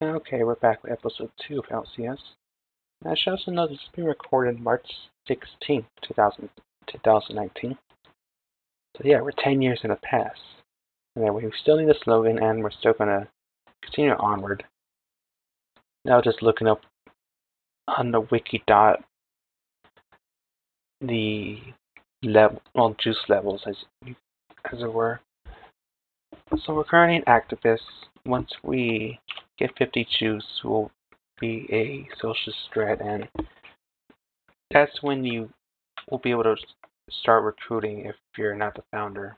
Okay, we're back with episode 2 of LCS. And I should also know this has been recorded March 16th, 2019. So yeah, we're 10 years in the past. And then we still need a slogan and we're still going to continue onward. Now just looking up on the wiki dot the juice levels as it were. So we're currently an activist. Once we get 50 juice, we'll be a socialist threat, and that's when you will be able to start recruiting if you're not the founder.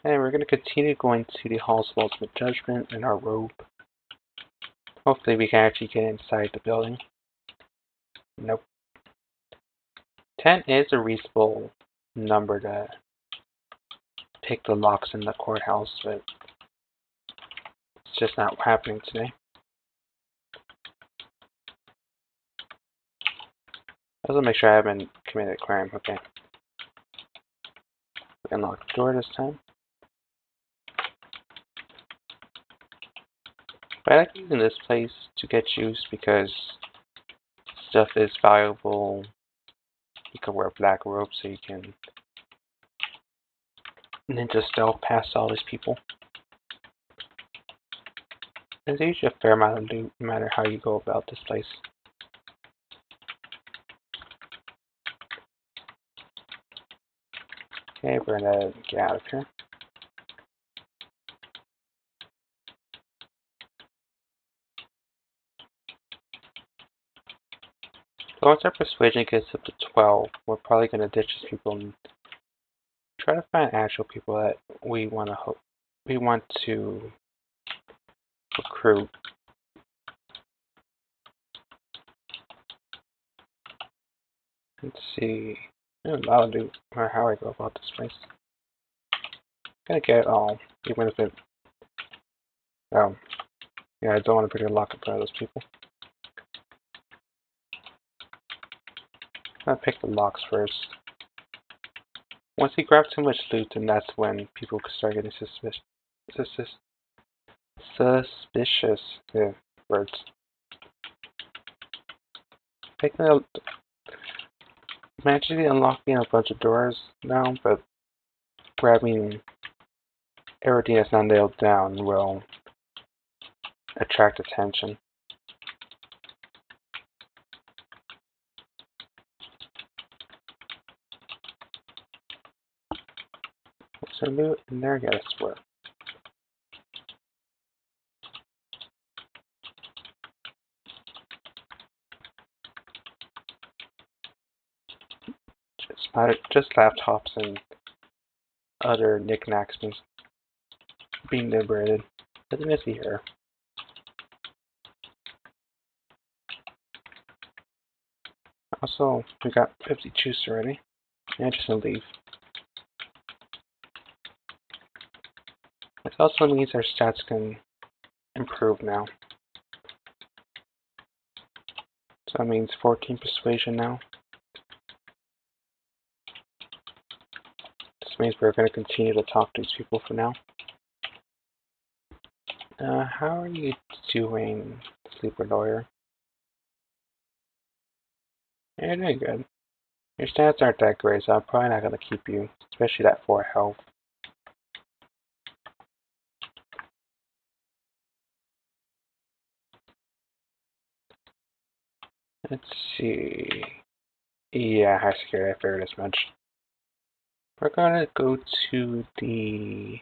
And we're going to continue going to the Halls of Ultimate Judgment in our robe. Hopefully we can actually get inside the building. Nope. 10 is a reasonable number to pick the locks in the courthouse, but it's just not happening today. I want to make sure I haven't committed a crime. Okay. We unlock the door this time. But I like using this place to get juice because stuff is valuable. You can wear a black robe so you can ninja stealth past all these people. There's usually a fair amount of loot no matter how you go about this place. Okay, we're gonna get out of here. So once our persuasion gets up to 12, we're probably gonna ditch these people and try to find actual people that we want to recruit. Let's see. There's a lot of loot. Or how I go about this place. Gonna get it all, even if it. Oh, yeah, I don't want to put a lock in front of those people. I'm gonna pick the locks first. Once you grab too much loot, then that's when people can start getting suspicious. Yeah, words. Magically unlocking a bunch of doors now, but grabbing everything that's not nailed down will attract attention. So loot in there, yeah, I swear. Just laptops and other knickknacks being liberated. Nothing to see here. Also, we got 50 juice already. And just gonna leave. This also means our stats can improve now. So that means 14 persuasion now. This means we're going to continue to talk to these people for now. How are you doing, Sleeper Lawyer? You're doing good. Your stats aren't that great, so I'm probably not going to keep you, especially that 4 health. Let's see. Yeah, high security, I figured as much. We're going to go to the...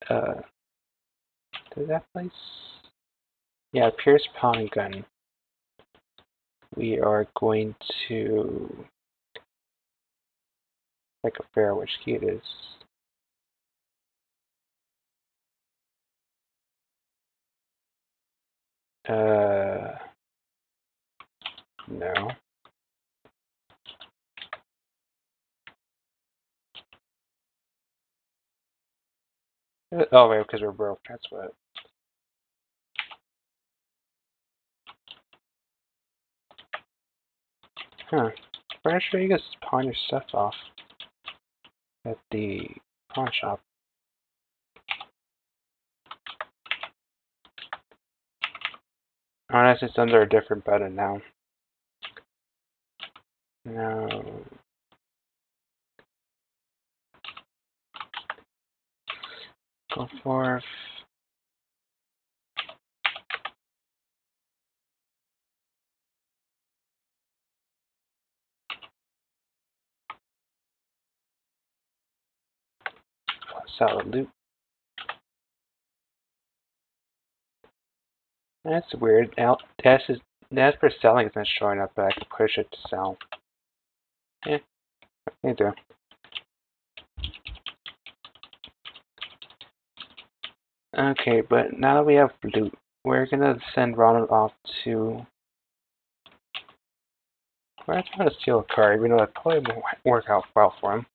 to that place? Yeah, Pierce Pawn Gun. We are going to... like a fair, which key it is. No. Oh, wait, because we're broke, that's what. Huh. Pretty sure you guys pawn your stuff off at the pawn shop. Unless it's under a different button now. No. Go forth. Solid loot. That's weird. That's for selling isn't showing up, but I can push it to sell. Yeah, they do. Okay, but now that we have loot, we're gonna send Ronald off to. We're gonna try to steal a car, even though that probably won't work out well for him.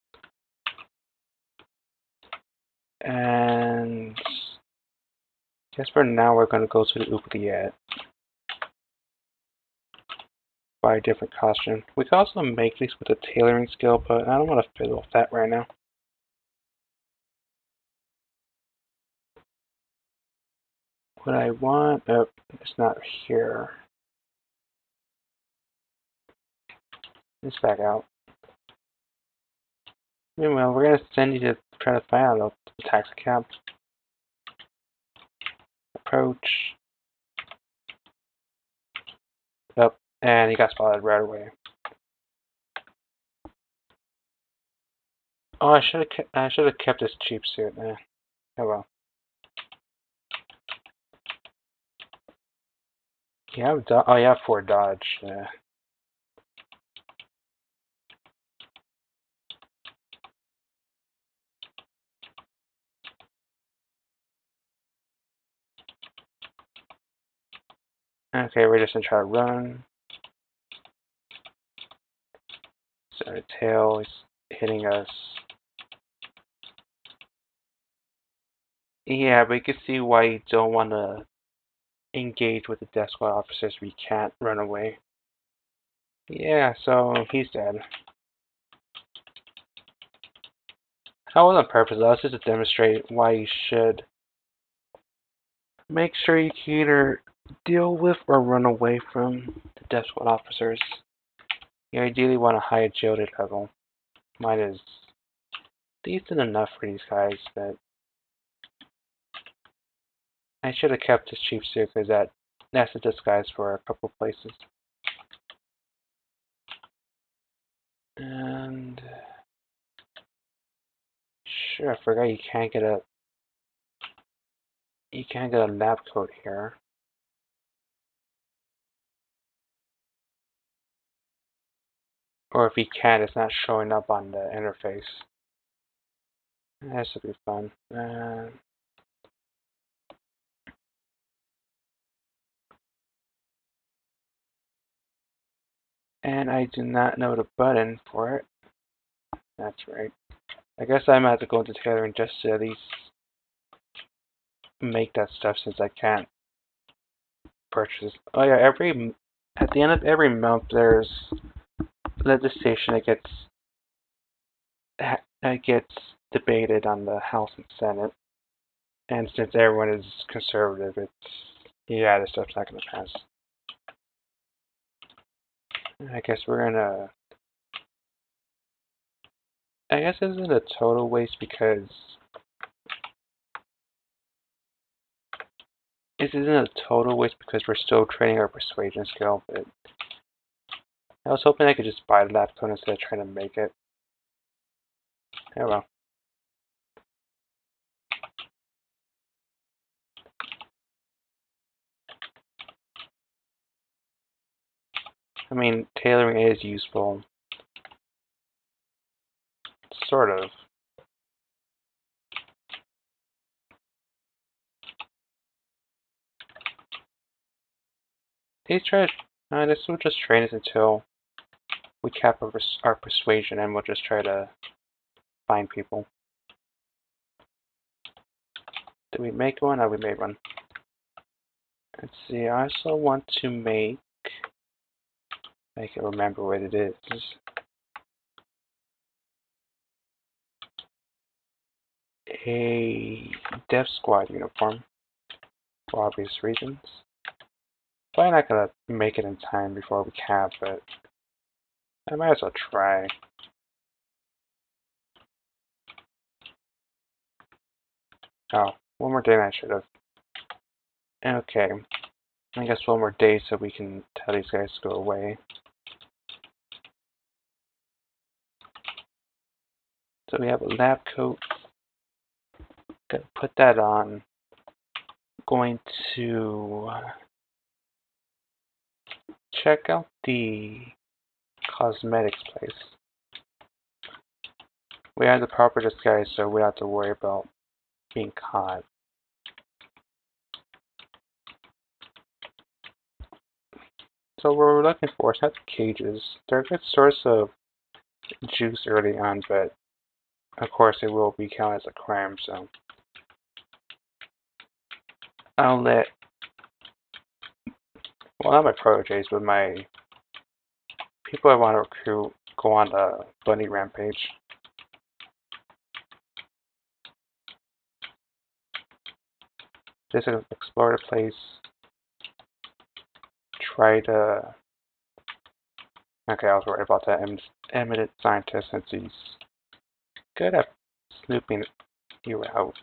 And I guess for now we're gonna go to the oubliette. Buy a different costume. We can also make these with a tailoring skill, but I don't want to fiddle with that right now. What I want, it's not here. Let's back out. Meanwhile, we're gonna send you to try to find out the taxi cab. Approach. Yep, and he got spotted right away. Oh, I should have kept this cheap suit. Oh well. You have oh, you have 4 dodge. Okay, we're just gonna try to run. So the tail is hitting us. Yeah, but you can see why you don't want to engage with the Death Squad officers. We can't run away. Yeah, so he's dead. That wasn't on purpose, though. It's just to demonstrate why you should make sure you can either deal with or run away from the Death Squad officers. You ideally want a high agility level. Mine is decent enough for these guys, but I should have kept this cheap suit because that's a disguise for a couple places. And sure, I forgot you can't get a lab coat here. Or if you can, it's not showing up on the interface. That should be fun. And I do not know the button for it. That's right. I guess I might have to go into tailoring just to at least make that stuff since I can't purchase. Oh yeah, at the end of every month there's legislation that gets debated on the House and Senate. And since everyone is conservative, yeah, this stuff's not gonna pass. I guess I guess this isn't a total waste because we're still training our persuasion skill, but I was hoping I could just buy the lab coat instead of trying to make it. Oh well. I mean, tailoring is useful. Sort of. This will just train us until we cap our persuasion, and we'll just try to find people. Did we make one? Oh, we made one. Let's see, I also want to make it remember what it is. A Death Squad uniform, for obvious reasons. Probably not gonna make it in time before we have, but I might as well try. Oh, one more day and I should have. Okay, I guess one more day so we can tell these guys to go away. So we have a lab coat. Gonna put that on. Going to check out the cosmetics place. We have the proper disguise, so we don't have to worry about being caught. So what we're looking for is not the cages. They're a good source of juice early on, but of course it will be counted as a crime, so I'll let, well, not my proteges, but my people I want to recruit go on the bunny rampage. Just explore the place. Try to... Okay, I was worried about that eminent scientist since he's good at snooping you out.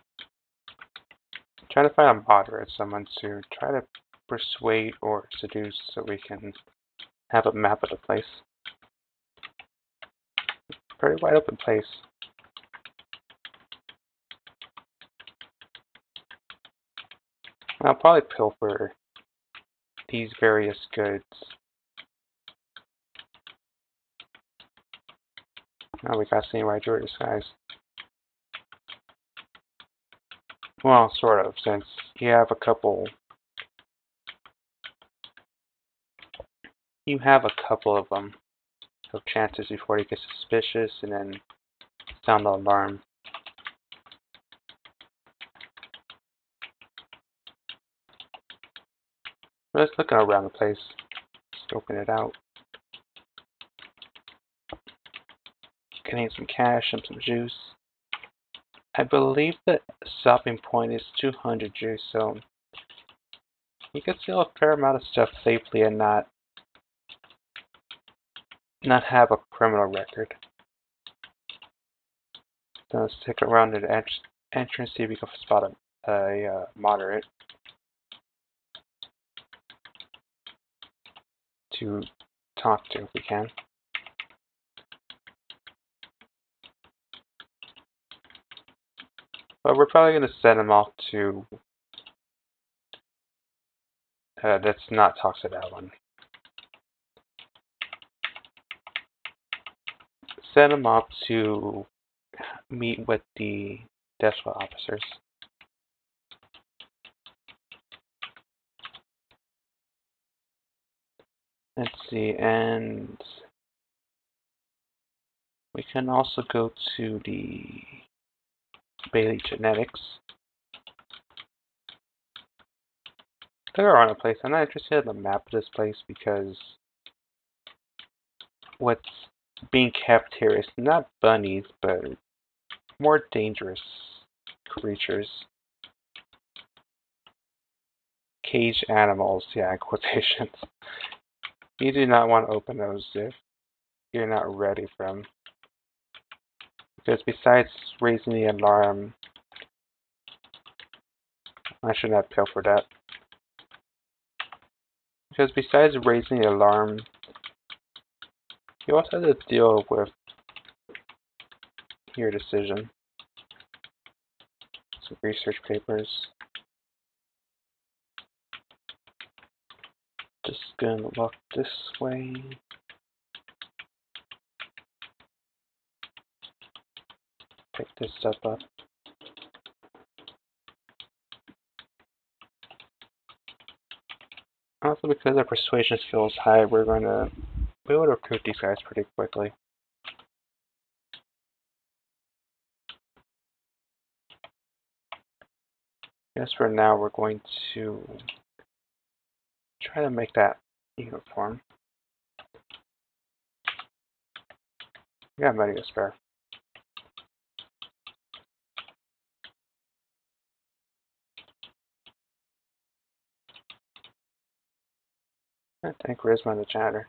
Try to find a moderate, someone to try to persuade or seduce so we can have a map of the place. Pretty wide open place. I'll probably pilfer these various goods. Now we got samurai jewelry disguise. Well, sort of, since you have a couple of them of chances before you get suspicious and then sound the alarm. We're just looking around the place, scoping it out. Getting some cash and some juice. I believe the stopping point is 200 juice, so you can steal a fair amount of stuff safely and not have a criminal record. Then let's stick around to the entrance, see if we can spot a moderate to talk to if we can. But we're probably going to send him off to... let's not talk to that one. Send him off to meet with the Deathsquad officers. Let's see, and we can also go to the Bailey Genetics. They're around a place. I'm not interested in the map of this place because what's being kept here is not bunnies, but more dangerous creatures. Caged animals, yeah, in quotations. You do not want to open those if you're not ready for them. Because besides raising the alarm, I should not pill for that. Because besides raising the alarm, you also have to deal with your decision. Some research papers. Just gonna look this way. Pick this stuff up. Also, because our persuasion skill is high, we're going to be able to recruit these guys pretty quickly. Yes, for now, we're going to try to make that uniform. We got money to spare. I think Charisma the janitor.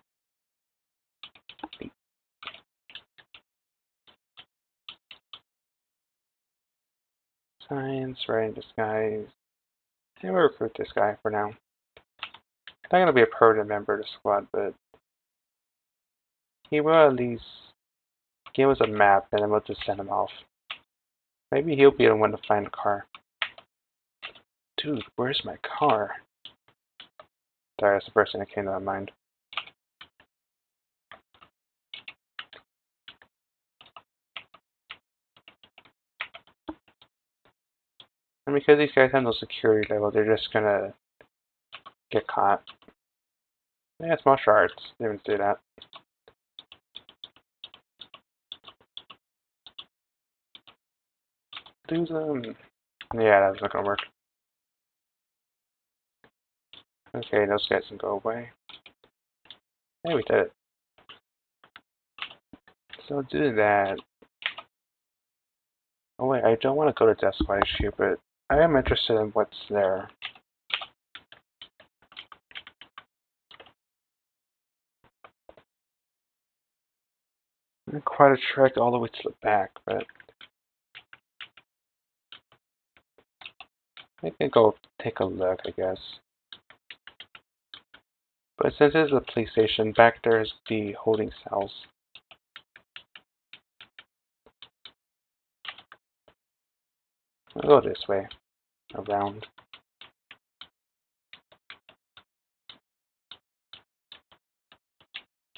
Science, right in disguise. Yeah, we'll recruit this guy for now. He's not gonna be a permanent member of the squad, but he will at least give us a map and then we'll just send him off. Maybe he'll be the one to find a car. Dude, where's my car? Sorry, that's the first thing that came to my mind. And because these guys have no security level, they're just gonna get caught. Yeah, it's martial arts. They didn't do that. Do them. Yeah, that's not gonna work. Okay, those guys can go away. Hey, we did it. So do that. Oh wait, I don't want to go to Deathsquad HQ, but I am interested in what's there. Quite a trek all the way to the back, but I can go take a look, I guess. But since it's a police station, back there is the holding cells. I'll go this way, around.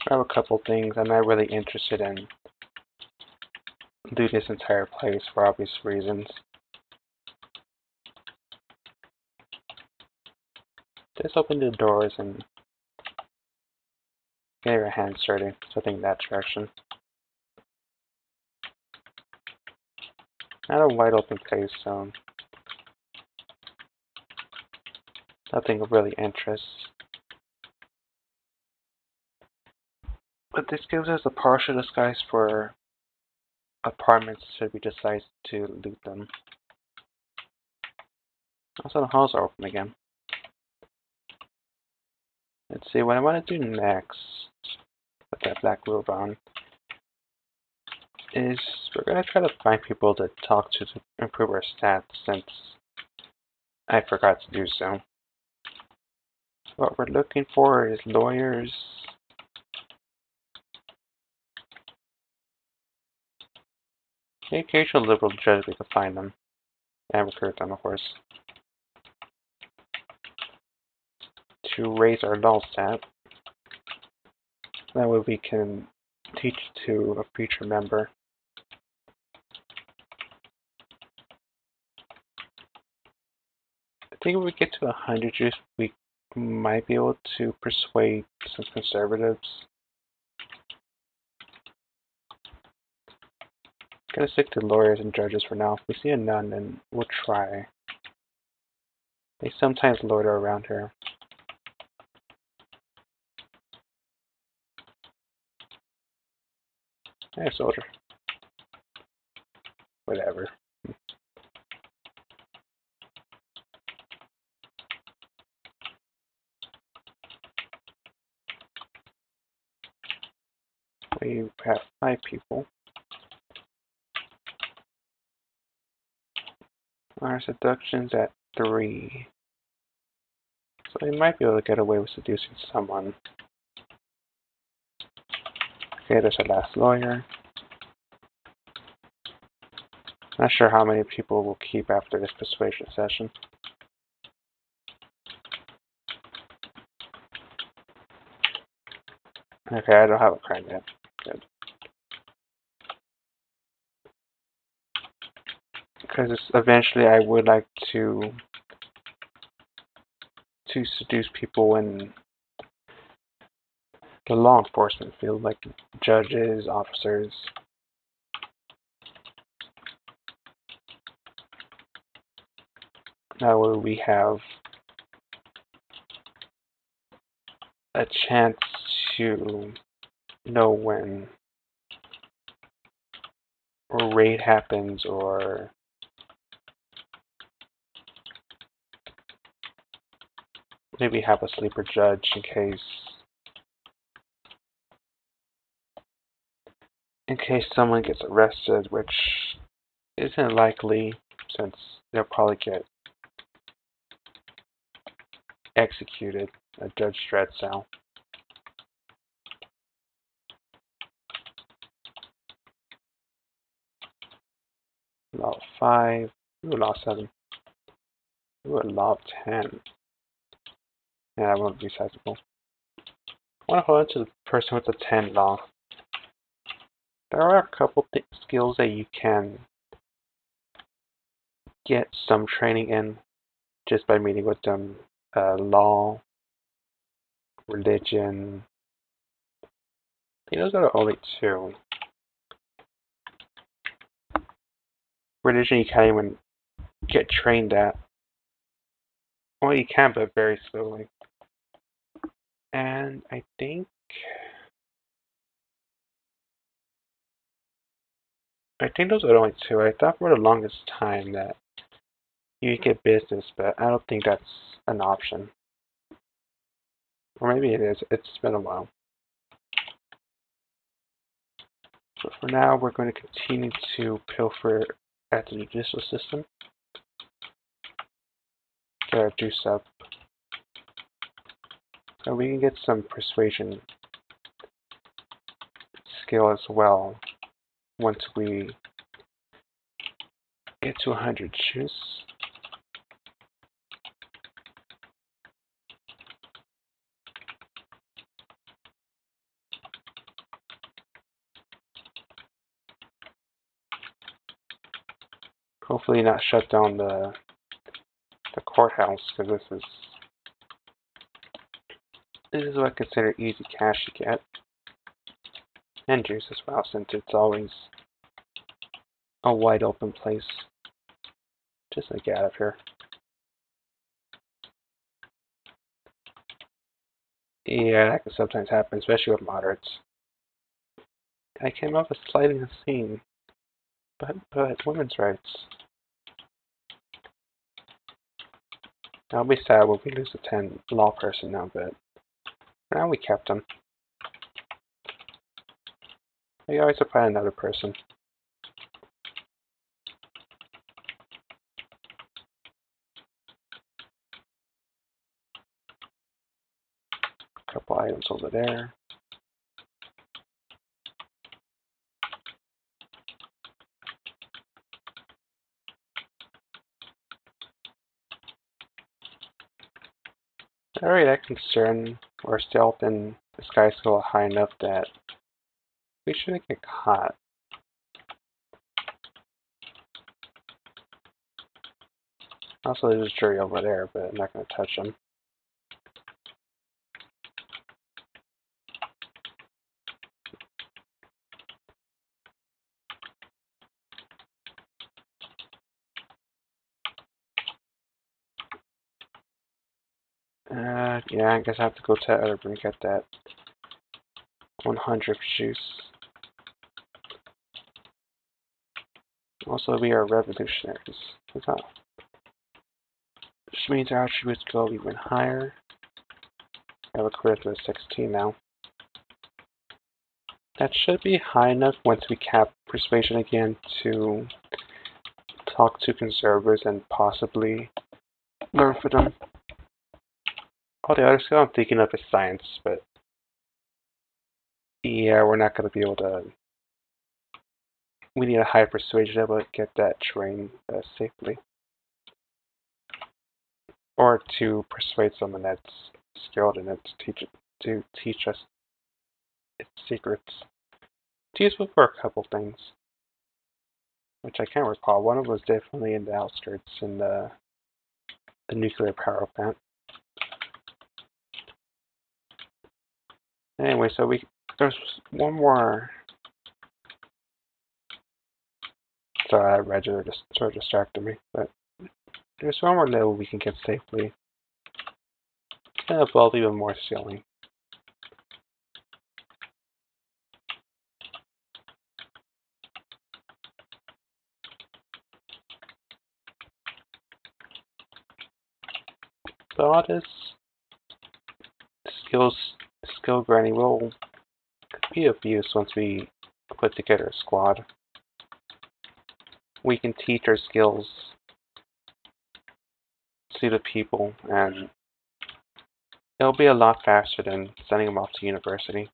I have a couple things. I'm not really interested in do this entire place for obvious reasons. Just open the doors and get your hands dirty, something in that direction. Not a wide open place, so nothing of really interest. But this gives us a partial disguise for apartments should we decide to loot them. Also, the halls are open again. Let's see, what I want to do next with that black robe on is we're going to try to find people to talk to improve our stats since I forgot to do so. What we're looking for is lawyers, the occasional liberal judge we can find them, and recruit them of course. To raise our law stat, that way we can teach to a future member. I think if we get to 100 juice, we might be able to persuade some conservatives. I'm gonna stick to lawyers and judges for now. If we see a nun, then we'll try. They sometimes loiter around here. Hey, soldier. Whatever. We have 5 people. Our seduction's at 3. So we might be able to get away with seducing someone. Okay, there's our last lawyer. Not sure how many people we'll keep after this persuasion session. Okay, I don't have a crime yet. Good. Because eventually I would like to seduce people in the law enforcement field, like judges, officers. That way we have a chance to know when a raid happens or maybe have a sleeper judge in case in case someone gets arrested, which isn't likely since they'll probably get executed at Judge Dredd cell. Law 5. Ooh, Law 7. Ooh, Law 10. Yeah, that won't be sizable. I want to hold on to the person with the 10 law. There are a couple skills that you can get some training in just by meeting with them. Law, religion. I think those are the only two. Religion you can't even get trained at. Well, you can, but very slowly. And I think those are the only two. I thought for the longest time that you could get business, but I don't think that's an option. Or maybe it is. It's been a while. So for now, we're going to continue to pilfer at the judicial system. Get our juice up. So we can get some persuasion skill as well once we get to 100 juice. Hopefully not shut down the courthouse, because this is what I consider easy cash to get. And juice as well, since it's always a wide open place. Just to get out of here. Yeah, that can sometimes happen, especially with moderates. I came up with sliding the scene, but women's rights. I'll be sad when we lose a 10 law person now, but now we kept him. We always apply another person. Couple items over there. Alright, that concern or stealth and disguise skill high enough that we shouldn't get caught. Also, there's a jury over there, but I'm not going to touch them. Yeah, I guess I have to go to that other room and get that 100 juice. Also, we are revolutionaries. Which means our attributes go even higher. I have a charisma of 16 now. That should be high enough once we cap persuasion again to talk to conservatives and possibly learn from them. Oh, the other skill I'm thinking of is science, but yeah, we're not going to be able to. We need a high persuasion to be able to get that trained safely. Or to persuade someone that's skilled in it to teach us its secrets. It's useful for a couple things, which I can't recall. One of them was definitely in the outskirts in the nuclear power plant. Anyway, so there's one more. Sorry, that register just sort of distracted me, but there's one more level we can get safely. And above even more ceiling. But all this skill grinding will be of use once we put together a squad. We can teach our skills to the people, and it'll be a lot faster than sending them off to university.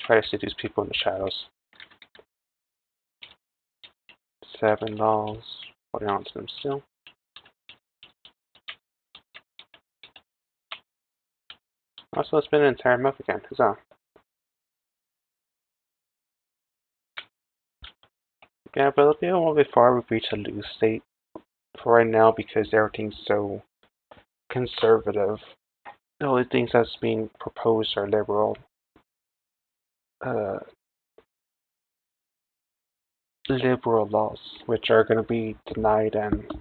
Try to seduce people in the shadows. $7. Holding on to them still. Also, it's been an entire month again. Huzzah. Yeah, but it'll be a little bit far we've reached a loose state for right now because everything's so conservative. The only things that's being proposed are liberal laws, which are going to be denied, and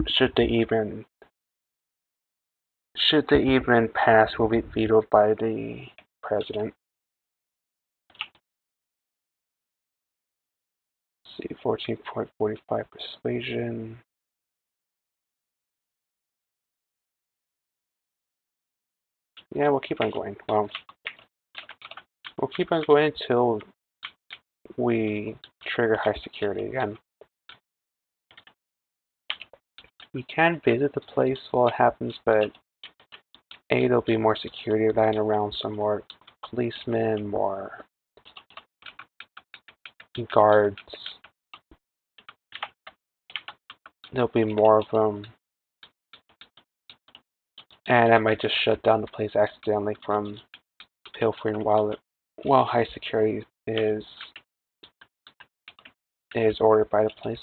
should they even pass, will be vetoed by the president. Let's see, 14.45 persuasion. Yeah, we'll keep on going. Well, we'll keep on going until we trigger high security again. We can visit the place while it happens, but there'll be more security lying around, some more policemen, more guards. There'll be more of them, and I might just shut down the place accidentally from pilfering while high security is ordered by the place.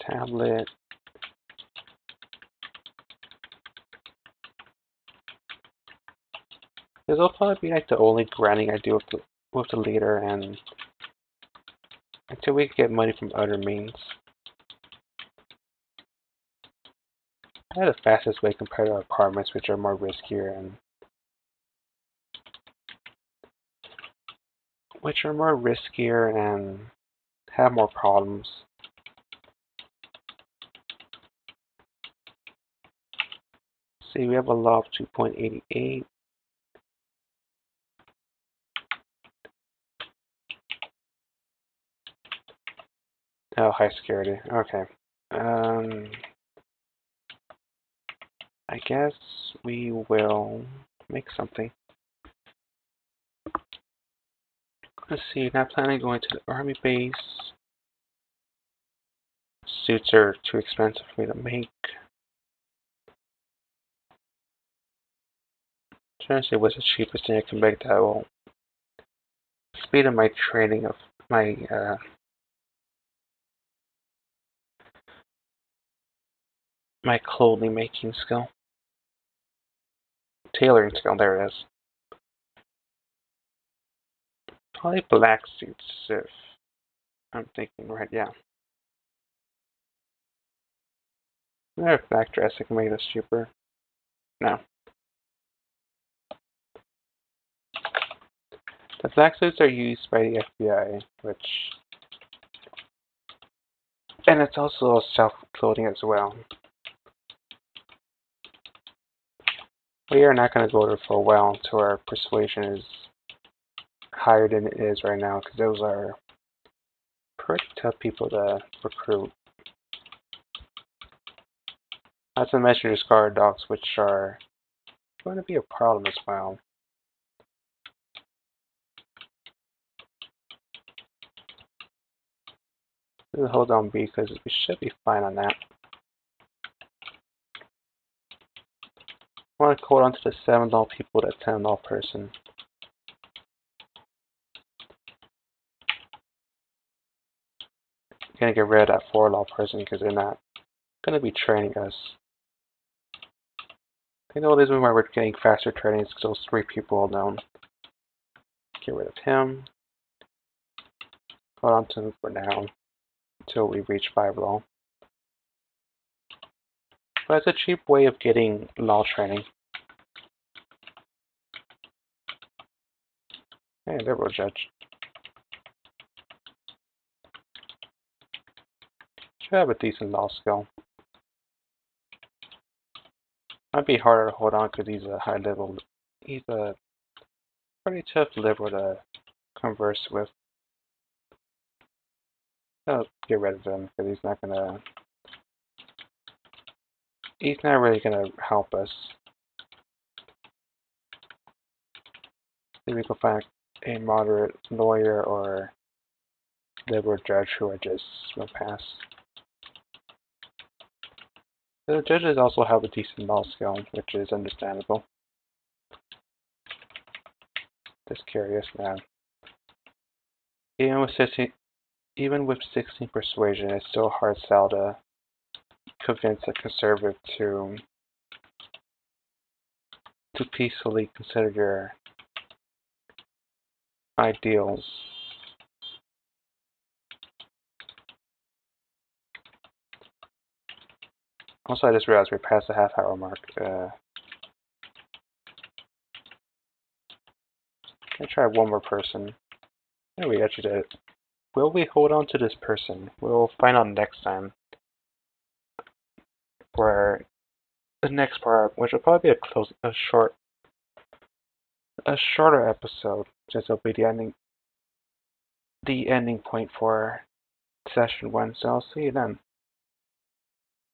Tablet. This will probably be like the only grinding I do with the leader, and until we get money from other means. That's the fastest way compared to apartments, which are more riskier and have more problems. See, we have a law of 2.88. Oh, high security. Okay. I guess we will make something. Let's see, not planning on going to the army base. Suits are too expensive for me to make. Trying to see what's the cheapest thing I can make that will speed up my training of my my clothing making skill. Tailoring skill, there it is. Probably black suits, if I'm thinking right, yeah. Black dress, I can make this cheaper. No. The black suits are used by the FBI, and it's also self-clothing as well. We are not going to go there for a while until our persuasion is higher than it is right now, because those are pretty tough people to recruit. Not to mention your guard dogs, which are going to be a problem as well. We'll hold on B because we should be fine on that. I want to hold on to the $7 people, that $10 person. I'm going to get rid of that $4 person because they're not going to be training us. I know the reason why we're getting faster training is because those 3 people alone. Get rid of him. Hold on to him for now until we reach 5 law. But it's a cheap way of getting law training. Hey, liberal judge. Should have a decent law skill. Might be harder to hold on because he's a high level. He's a pretty tough liberal to converse with. I'll get rid of him because he's not gonna. He's not really gonna help us. Maybe we can find a moderate lawyer or liberal judge who I just will pass. The judges also have a decent law skill, which is understandable. Just curious, man. Even with 16 persuasion, it's still a hard sell to convince a conservative to peacefully consider your ideals. Also, I just realized we're past the half-hour mark. I try one more person. There we actually did it. Will we hold on to this person? We'll find out next time. For the next part, which will probably be a shorter episode, just will be the ending point for session 1. So I'll see you then.